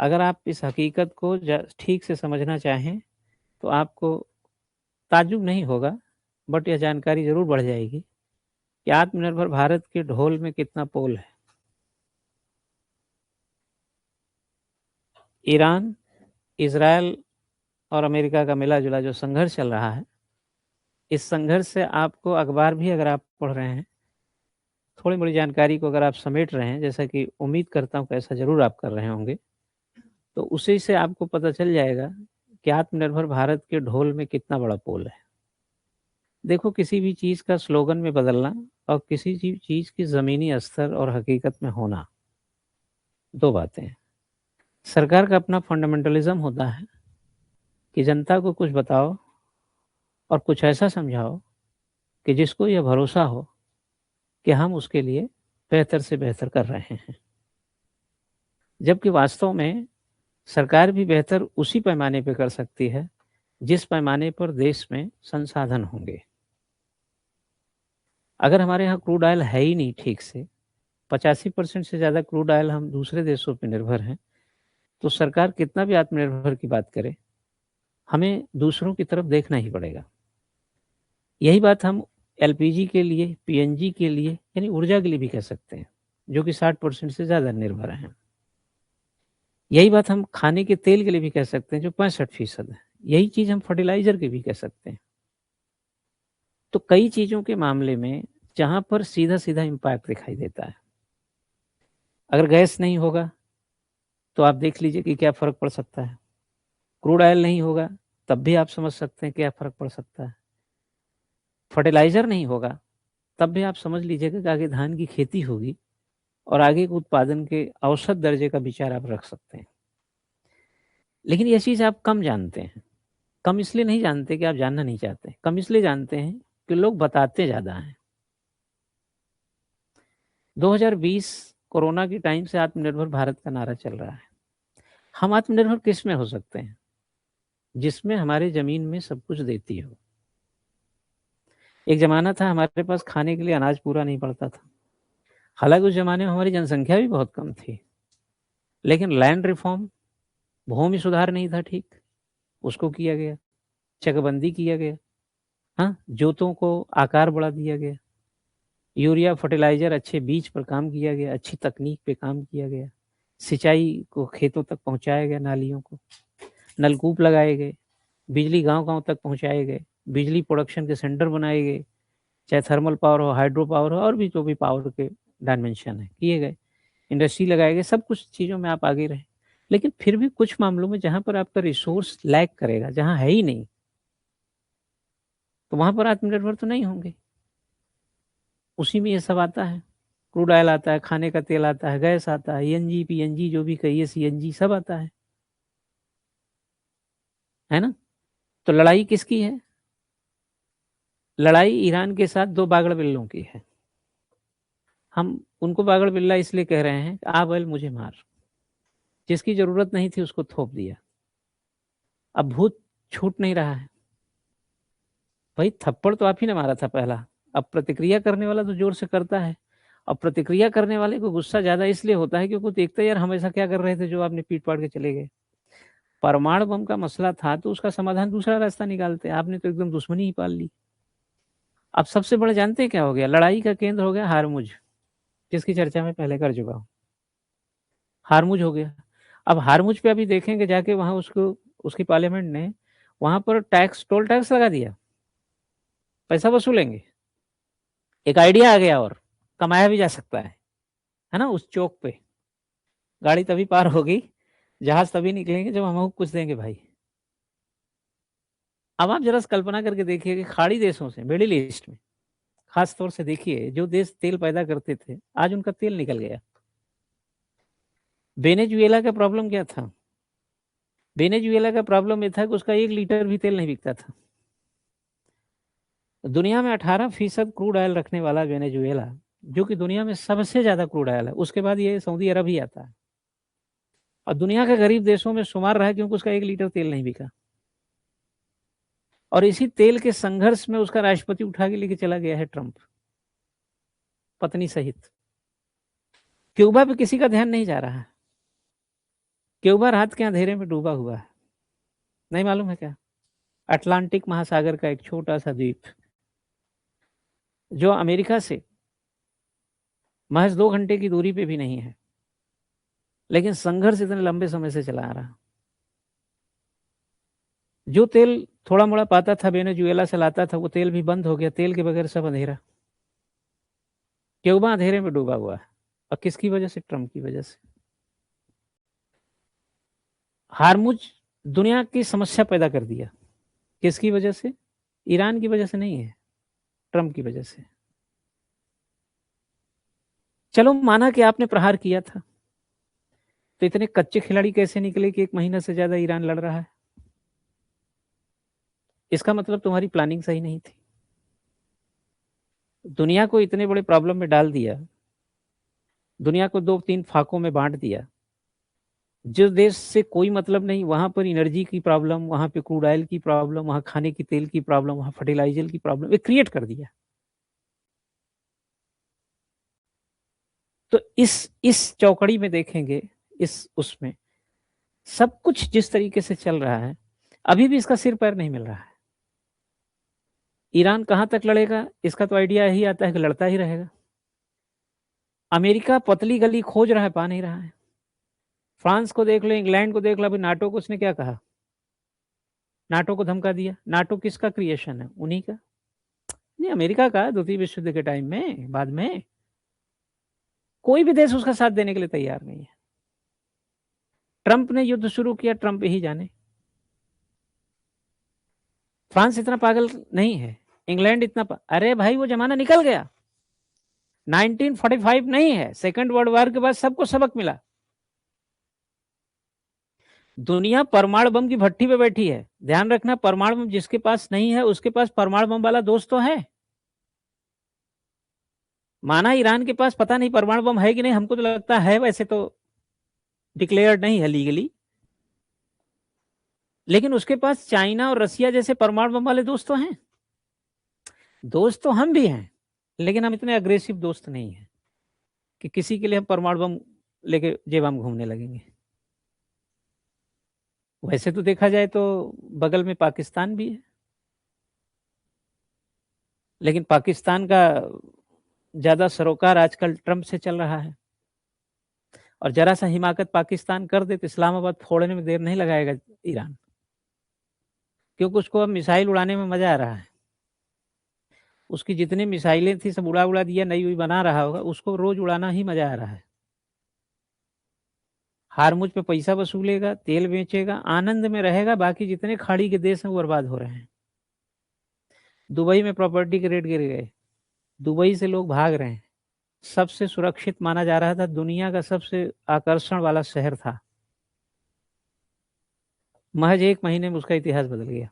अगर आप इस हकीकत को ठीक से समझना चाहें तो आपको ताज्जुब नहीं होगा, बट यह जानकारी ज़रूर बढ़ जाएगी कि आत्मनिर्भर भारत के ढोल में कितना पोल है। ईरान, इज़राइल और अमेरिका का मिला-जुला जो संघर्ष चल रहा है, इस संघर्ष से आपको अखबार भी अगर आप पढ़ रहे हैं, थोड़ी-मोड़ी जानकारी को अगर आप समेट रहे हैं, जैसा कि उम्मीद करता हूँ कि ऐसा ज़रूर आप कर रहे होंगे, तो उसी से आपको पता चल जाएगा कि आत्मनिर्भर भारत के ढोल में कितना बड़ा पोल है। देखो, किसी भी चीज़ का स्लोगन में बदलना और किसी चीज़ की ज़मीनी स्तर और हकीकत में होना, 2 बातें हैं। सरकार का अपना फंडामेंटलिज़्म होता है कि जनता को कुछ बताओ और कुछ ऐसा समझाओ कि जिसको यह भरोसा हो कि हम उसके लिए बेहतर से बेहतर कर रहे हैं। जबकि वास्तव में सरकार भी बेहतर उसी पैमाने पे कर सकती है, जिस पैमाने पर देश में संसाधन होंगे। अगर हमारे यहाँ क्रूड ऑयल है ही नहीं ठीक से, 85% से ज़्यादा क्रूड ऑयल हम दूसरे देशों पे निर्भर हैं, तो सरकार कितना भी आत्मनिर्भर की बात करे, हमें दूसरों की तरफ देखना ही पड़ेगा। यही बात हम एलपीजी के लिए, पीएनजी के लिए यानी ऊर्जा के लिए भी कह सकते हैं, जो कि 60% से ज़्यादा निर्भर हैं। यही बात हम खाने के तेल के लिए भी कह सकते हैं, जो 65% है। यही चीज़ हम फर्टिलाइज़र के भी कह सकते हैं। तो कई चीज़ों के मामले में जहाँ पर सीधा-सीधा इम्पैक्ट दिखाई देता है। अगर गैस नहीं होगा, तो आप देख लीजिए कि क्या फ़र्क पड़ सकता है। क्रूड ऑयल नहीं होगा, तब भी आप समझ सकते हैं क्या फ़र्क पड़ सकता है। फर्टिलाइज़र नहीं होगा, तब भी आप समझ लीजिएगा कि आगे धान की खेती होगी और आगे के उत्पादन के औसत दर्जे का विचार आप रख सकते हैं। लेकिन ये चीज़ आप कम जानते हैं। कम इसलिए नहीं जानते कि आप जानना नहीं चाहते, कम इसलिए जानते हैं कि लोग बताते ज़्यादा हैं। 2020 कोरोना के टाइम से आत्मनिर्भर भारत का नारा चल रहा है। हम आत्मनिर्भर किस में हो सकते हैं? जिसमें हमारे ज़मीन में सब कुछ देती हो। एक ज़माना था हमारे पास खाने के लिए अनाज पूरा नहीं पड़ता था। हालाँकि उस ज़माने में हमारी जनसंख्या भी बहुत कम थी। लेकिन लैंड रिफ़ॉर्म, भूमि सुधार नहीं था ठीक, उसको किया गया। चकबंदी किया गया, हाँ? जोतों को आकार बढ़ा दिया गया। यूरिया, फर्टिलाइज़र, अच्छे बीज पर काम किया गया, अच्छी तकनीक पे काम किया गया। सिंचाई को खेतों तक पहुँचाया गया, नालियों को। नलकूप लगाए गए, बिजली गाँव-गाँव तक पहुँचाए गए, बिजली प्रोडक्शन के सेंटर बनाए गए, चाहे थर्मल पावर हो, हाइड्रो पावर हो और भी जो भी पावर के डायमेंशन है, किए गए। इंडस्ट्री लगाए गए, सब कुछ चीज़ों में आप आगे रहे। लेकिन फिर भी कुछ मामलों में जहाँ पर आपका रिसोर्स लैक करेगा, जहाँ है ही नहीं, तो वहाँ पर आत्मनिर्भर तो नहीं होंगे। उसी में ये सब आता है। क्रूड ऑयल आता है, खाने का तेल आता है, गैस आता है, एनजी, पीएनजी जो भी कहिए, सीएनजी सब आता है ना? तो लड़ाई किसकी है? लड़ाई ईरान के साथ 2 बागड़ बिल्लों की है। हम उनको बागड़ बिल्ला इसलिए कह रहे हैं, आ बैल मुझे मार। जिसकी ज़रूरत नहीं थी उसको थोप दिया। अब भूत छूट नहीं रहा है। भाई थप्पड़ तो आप ही ने मारा था पहला, अब प्रतिक्रिया करने वाला तो ज़ोर से करता है। अब प्रतिक्रिया करने वाले को गुस्सा ज़्यादा इसलिए होता है क्योंकि वो देखता है यार हम ऐसा क्या कर रहे थे जो आपने पीट-पाट के चले गए। परमाणु बम का मसला था तो उसका समाधान दूसरा रास्ता निकालते, आपने तो एकदम दुश्मनी ही पाल ली। अब सबसे बड़ा जानते हैं क्या हो गया? लड़ाई का केंद्र हो गया हारमुज, जिसकी चर्चा मैं पहले कर चुका हूँ। हारमुज हो गया। अब हारमुज पे अभी देखेंगे जाके वहाँ उसको उसकी पार्लियामेंट ने वहाँ पर टैक्स टोल टैक्स लगा दिया, पैसा वसूलेंगे। एक आइडिया आ गया और कमाया भी जा सकता है ना? उस चौक पे गाड़ी तभी पार होगी, जहाज़ तभी निकलेंगे जब हम कुछ देंगे भाई। अब आप ज़रा कल्पना करके देखिए कि खाड़ी देशों से मिडिल ईस्ट में खास तौर से देखिए जो देश तेल पैदा करते थे, आज उनका तेल निकल गया। वेनेजुएला का प्रॉब्लम क्या था? वेनेजुएला का प्रॉब्लम ये था कि उसका 1 लीटर भी तेल नहीं बिकता था। दुनिया में 18% क्रूड ऑयल रखने वाला वेनेजुएला, जो कि दुनिया में सबसे ज़्यादा क्रूड ऑयल है, उसके बाद ये सऊदी अरब ही आता है। और दुनिया के गरीब देशों में शुमार रहा है क्योंकि उसका 1 लीटर तेल नहीं बिका। और इसी तेल के संघर्ष में उसका राष्ट्रपति उठा के लेके चला गया है ट्रंप, पत्नी सहित। क्यूबा पे किसी का ध्यान नहीं जा रहा है। क्यूबा रात के अंधेरे में डूबा हुआ है, नहीं मालूम है क्या? अटलांटिक महासागर का एक छोटा सा द्वीप, जो अमेरिका से महज 2 घंटे की दूरी पे भी नहीं है, लेकिन संघर्ष इतने लंबे समय से चला आ रहा। जो तेल थोड़ा मोड़ा पाता था वेनेजुएला से लाता था, वो तेल भी बंद हो गया। तेल के बगैर सब अंधेरा। क्यूबा अंधेरे में डूबा हुआ है, और किसकी वजह से? ट्रंप की वजह से। हार्मुज दुनिया की समस्या पैदा कर दिया, किसकी वजह से? ईरान की वजह से नहीं है, ट्रंप की वजह से। चलो माना कि आपने प्रहार किया था, तो इतने कच्चे खिलाड़ी कैसे निकले कि 1 महीना से ज्यादा ईरान लड़ रहा है? इसका मतलब तुम्हारी प्लानिंग सही नहीं थी। दुनिया को इतने बड़े प्रॉब्लम में डाल दिया, दुनिया को 2-3 फाकों में बांट दिया। जिस देश से कोई मतलब नहीं, वहां पर एनर्जी की प्रॉब्लम, वहां पे क्रूड ऑयल की प्रॉब्लम, वहां खाने की तेल की प्रॉब्लम, वहां फर्टिलाइजर की प्रॉब्लम, ये क्रिएट कर दिया। तो इस चौकड़ी में देखेंगे, इस उसमें सब कुछ जिस तरीके से चल रहा है, अभी भी इसका सिर पैर नहीं मिल रहा है। ईरान कहां तक लड़ेगा, इसका तो आइडिया यही आता है कि लड़ता ही रहेगा। अमेरिका पतली गली खोज रहा है, पा नहीं रहा है। फ्रांस को देख लो, इंग्लैंड को देख लो, अभी नाटो को उसने क्या कहा? नाटो को धमका दिया। नाटो किसका क्रिएशन है? उन्हीं का, नहीं, अमेरिका का। द्वितीय विश्व युद्ध के टाइम में, बाद में कोई भी देश उसका साथ देने के लिए तैयार नहीं है। ट्रंप ने युद्ध शुरू किया, ट्रंप ही जाने। फ्रांस इतना पागल नहीं है, इंग्लैंड इतना अरे भाई वो जमाना निकल गया। 1945 नहीं है, सेकंड वर्ल्ड वॉर के बाद सबको सबक मिला। दुनिया परमाणु बम की भट्टी पे बैठी है। ध्यान रखना, परमाणु बम जिसके पास नहीं है, उसके पास परमाणु बम वाला दोस्त तो है। माना ईरान के पास पता नहीं परमाणु बम है कि नहीं, हमको तो लगता है, वैसे तो डिक्लेयर्ड नहीं है लीगली, लेकिन उसके पास चाइना और रसिया जैसे परमाणु बम वाले दोस्त तो हैं। दोस्त तो हम भी हैं, लेकिन हम इतने अग्रेसिव दोस्त नहीं हैं कि किसी के लिए हम परमाणु बम लेके जेब हम घूमने लगेंगे। वैसे तो देखा जाए तो बगल में पाकिस्तान भी है, लेकिन पाकिस्तान का ज्यादा सरोकार आजकल ट्रंप से चल रहा है। और जरा सा हिमाकत पाकिस्तान कर दे तो इस्लामाबाद फोड़ने में देर नहीं लगाएगा ईरान, क्योंकि उसको अब मिसाइल उड़ाने में मजा आ रहा है। उसकी जितनी मिसाइलें थी सब उड़ा उड़ा दिया, नई हुई बना रहा होगा, उसको रोज उड़ाना ही मजा आ रहा है। हारमुज पे पैसा वसूलेगा, तेल बेचेगा, आनंद में रहेगा। बाकी जितने खाड़ी के देश हैं वो बर्बाद हो रहे हैं। दुबई में प्रॉपर्टी के रेट गिर गए, दुबई से लोग भाग रहे हैं। सबसे सुरक्षित माना जा रहा था, दुनिया का सबसे आकर्षण वाला शहर था, महज 1 महीने में उसका इतिहास बदल गया।